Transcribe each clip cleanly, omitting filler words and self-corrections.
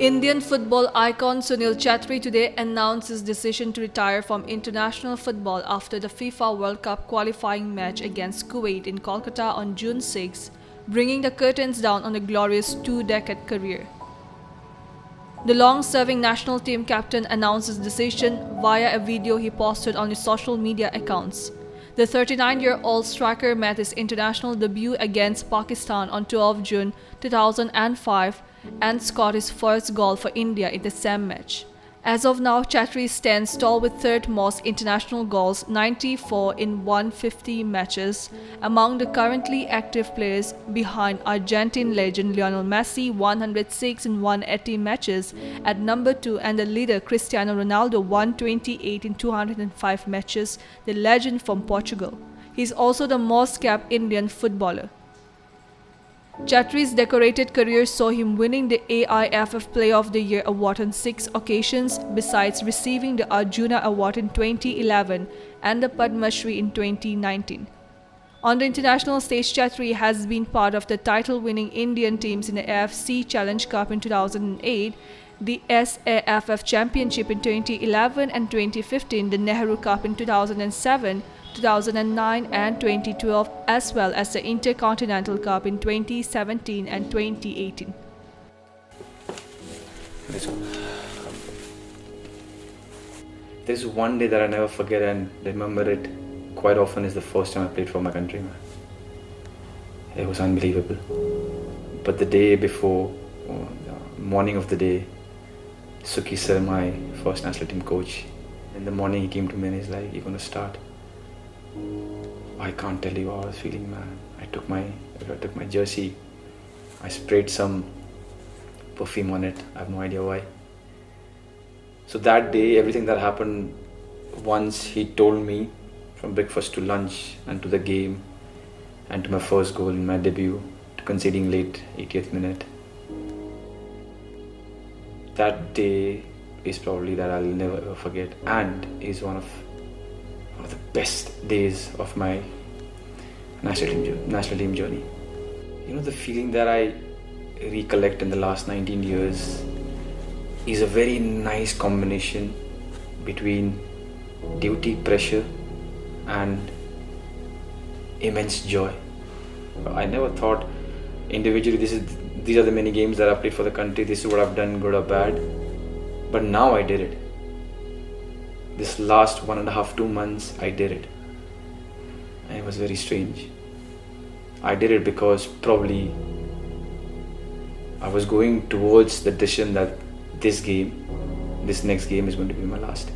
Indian football icon Sunil Chhetri today announced his decision to retire from international football after the FIFA World Cup qualifying match against Kuwait in Kolkata on June 6, bringing the curtains down on a glorious two-decade career. The long-serving national team captain announced his decision via a video he posted on his social media accounts. The 39-year-old striker made his international debut against Pakistan on 12 June 2005 and scored his first goal for India in the same match. As of now, Chhetri stands tall with third most international goals, 94 in 150 matches, among the currently active players behind Argentine legend Lionel Messi, 106 in 180 matches at number 2, and the leader Cristiano Ronaldo, 128 in 205 matches, the legend from Portugal. He is also the most capped Indian footballer. Chhetri's decorated career saw him winning the AIFF Player of the Year award on 6 occasions, besides receiving the Arjuna Award in 2011 and the Padma Shri in 2019. On the international stage, Chhetri has been part of the title-winning Indian teams in the AFC Challenge Cup in 2008, the SAFF Championship in 2011 and 2015, the Nehru Cup in 2007, 2009 and 2012, as well as the Intercontinental Cup in 2017 and 2018. There's one day that I never forget and remember it quite often is the first time I played for my country, man. It was unbelievable. But the day before, the morning of the day, Suki sir, my first national team coach, in the morning he came to me and he's like, "You're going to start." I can't tell you how I was feeling, man. I took my jersey, I sprayed some perfume on it. I have no idea why. So that day, everything that happened, once he told me from breakfast to lunch and to the game and to my first goal in my debut, to conceding late 80th minute. That day is probably that I'll never ever forget, and is one of the best days of my national team journey. You know, the feeling that I recollect in the last 19 years is a very nice combination between duty, pressure and immense joy. I never thought individually these are the many games that I've played for the country, this is what I've done, good or bad, but now I did it. This last 1.5, 2 months, I did it. And it was very strange. I did it because probably I was going towards the decision that this next game is going to be my last.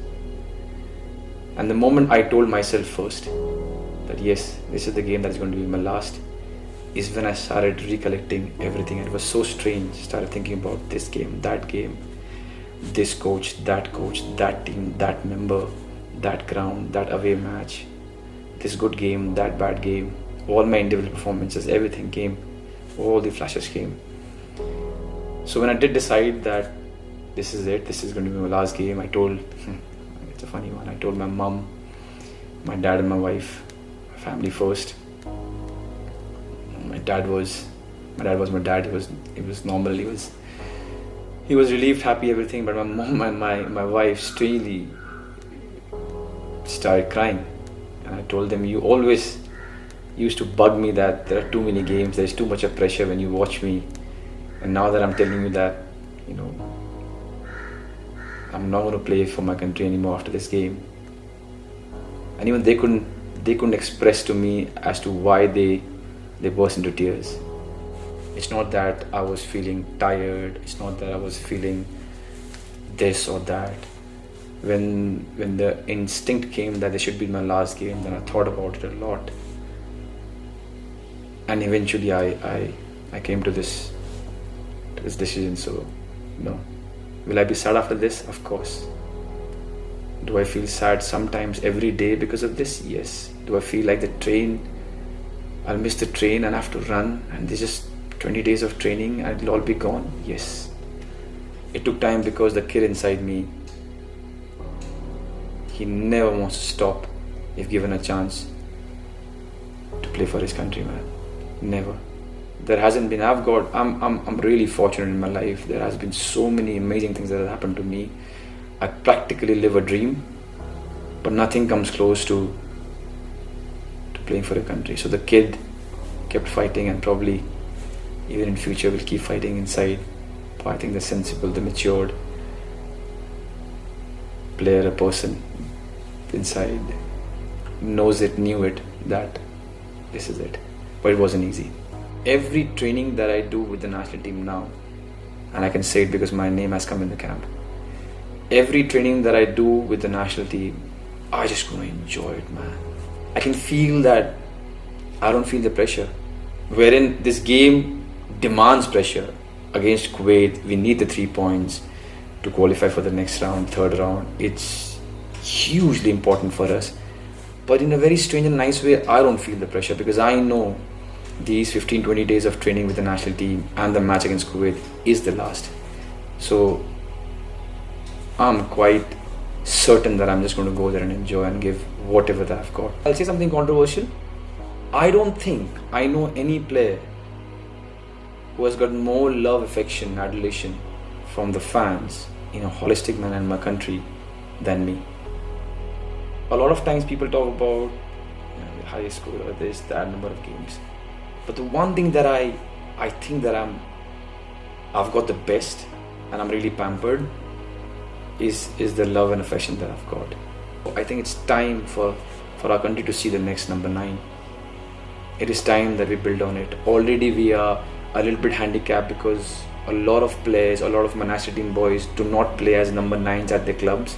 And the moment I told myself first that yes, this is the game that is going to be my last, is when I started recollecting everything. It was so strange. Started thinking about this game, this coach, that team, that member, that ground, that away match, this good game, that bad game, all my individual performances, everything came, all the flashes came. So when I did decide that this is it, this is going to be my last game, I told, it's a funny one, I told my mom, my dad and my wife, my family first. My dad was my dad. He was normal. He was relieved, happy, everything. But my mom and my wife strangely started crying, and I told them, "You always used to bug me that there are too many games. There's too much of pressure when you watch me, and now that I'm telling you that, you know, I'm not going to play for my country anymore after this game." And even they couldn't express to me as to why they burst into tears. It's not that I was feeling tired, it's not that I was feeling this or that. When the instinct came that this should be my last game, then I thought about it a lot. And eventually I came to this decision. So, will I be sad after this? Of course. Do I feel sad sometimes every day because of this? Yes. Do I feel like the train I'll miss the train and have to run, and there's just 20 days of training and it'll all be gone. Yes. It took time because the kid inside me, he never wants to stop if given a chance to play for his country, man. Never. There hasn't been, I'm really fortunate in my life. There has been so many amazing things that have happened to me. I practically live a dream, but nothing comes close to playing for a country. So the kid kept fighting, and probably even in future will keep fighting inside. But I think the sensible, the matured player, a person inside knows it, knew it, that this is it. But it wasn't easy. Every training that I do with the national team now, and I can say it because my name has come in the camp, every training that I do with the national team, I just go and enjoy it, man. I can feel that I don't feel the pressure. Wherein this game demands pressure. Against Kuwait, we need the 3 points to qualify for the next round, third round. It's hugely important for us. But in a very strange and nice way, I don't feel the pressure because I know these 15-20 days of training with the national team and the match against Kuwait is the last. So I'm quite certain that I'm just going to go there and enjoy and give whatever that I've got. I'll say something controversial. I don't think I know any player who has got more love, affection, adulation from the fans in a holistic manner in my country than me. A lot of times people talk about the highest score or this, that number of games. But the one thing that I think that I've got the best and I'm really pampered is the love and affection that I've got. I think it's time for our country to see the next number 9. It is time that we build on it. Already we are a little bit handicapped because a lot of players, a lot of my national team boys do not play as number 9s at their clubs,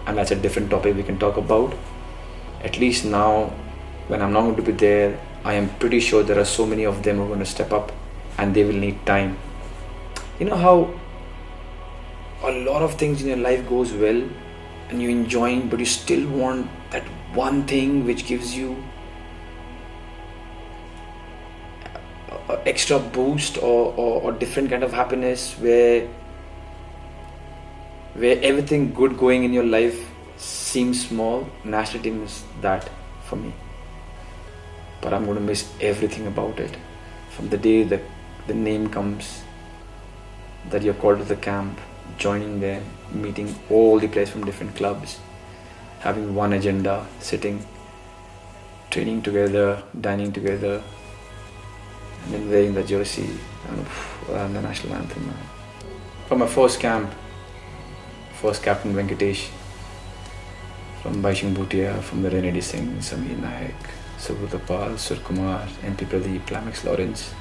and that's a different topic we can talk about. At least now, when I'm not going to be there, I am pretty sure there are so many of them who are going to step up, and they will need time. You know how a lot of things in your life goes well and you're enjoying, but you still want that one thing which gives you a extra boost or different kind of happiness where everything good going in your life seems small. National team is that for me. But I'm going to miss everything about it. From the day that the name comes, that you're called to the camp, joining there, meeting all the players from different clubs, having one agenda, sitting, training together, dining together, and then wearing the jersey and the national anthem. From my first camp, first captain Venkatesh, from Baishing Bhutia, from the Renedy Singh, Sameer Naik, Subhutapal, Surkumar, MP Pradeep, Lamex Lawrence,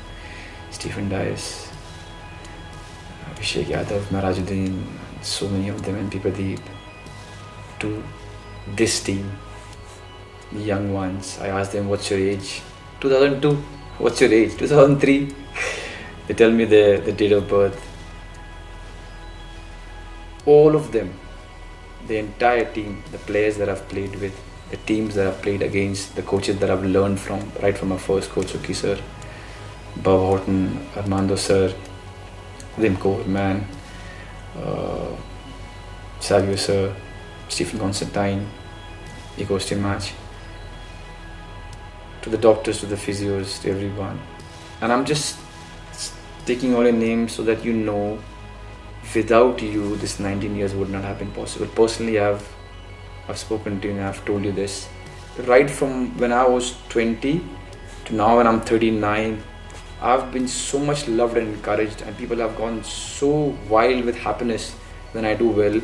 Stephen Dias, Abhishek Yadav, Marajuddin, so many of them, MP Pradeep, to this team, the young ones. I asked them, what's your age? 2002, what's your age? 2003, they tell me the date of birth. All of them, the entire team, the players that I've played with, the teams that I've played against, the coaches that I've learned from, right from my first coach, Suki sir, Bob Horton, Armando sir, Wim Koverman, Savio sir, Stephen Constantine, Igor match, to the doctors, to the physios, to everyone. And I'm just taking all your names so that you know, without you, this 19 years would not have been possible. Personally, I've spoken to you and I've told you this. Right from when I was 20 to now when I'm 39, I've been so much loved and encouraged, and people have gone so wild with happiness when I do well.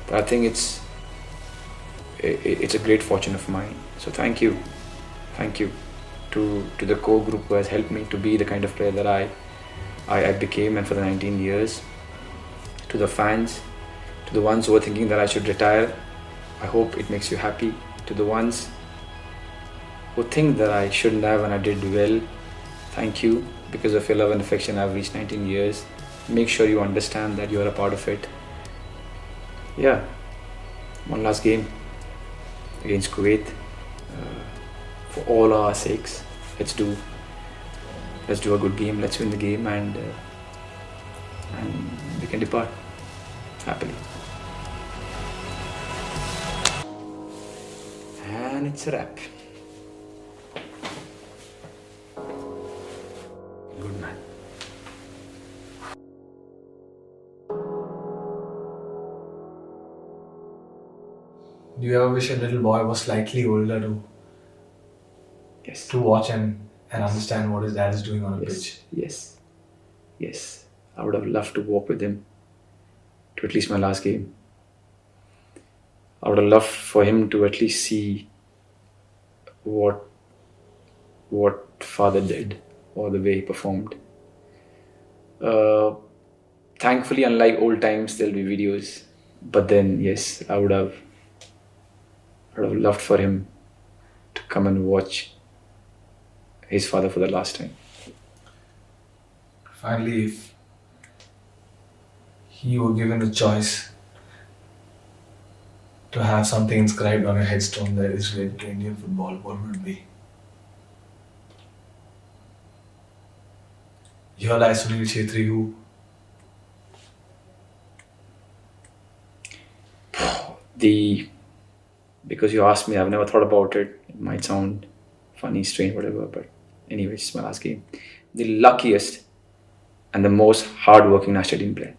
But I think it's a great fortune of mine. So thank you to the core group who has helped me to be the kind of player that I became, and for the 19 years. To the fans, to the ones who are thinking that I should retire, I hope it makes you happy. To the ones who think that I shouldn't have and I did well, thank you. Because of your love and affection, I've reached 19 years. Make sure you understand that you're a part of it. Yeah, one last game against Kuwait, for all our sakes. let's do a good game. Let's win the game, and we can depart happily. And it's a wrap. Good man. Do you ever wish a little boy was slightly older Yes. to watch and understand what his dad is doing on a pitch? Yes. I would have loved to walk with him to at least my last game. I would have loved for him to at least see what father did or the way he performed. Thankfully, unlike old times, there'll be videos. But then, yes, I would have loved for him to come and watch his father for the last time. Finally, if you were given a choice to have something inscribed on your headstone that is related to Indian football, what would it be? Here lies Sunil Chhetri, who because you asked me, I've never thought about it. It might sound funny, strange, whatever, but anyways, it's my last game. The luckiest and the most hardworking national team player.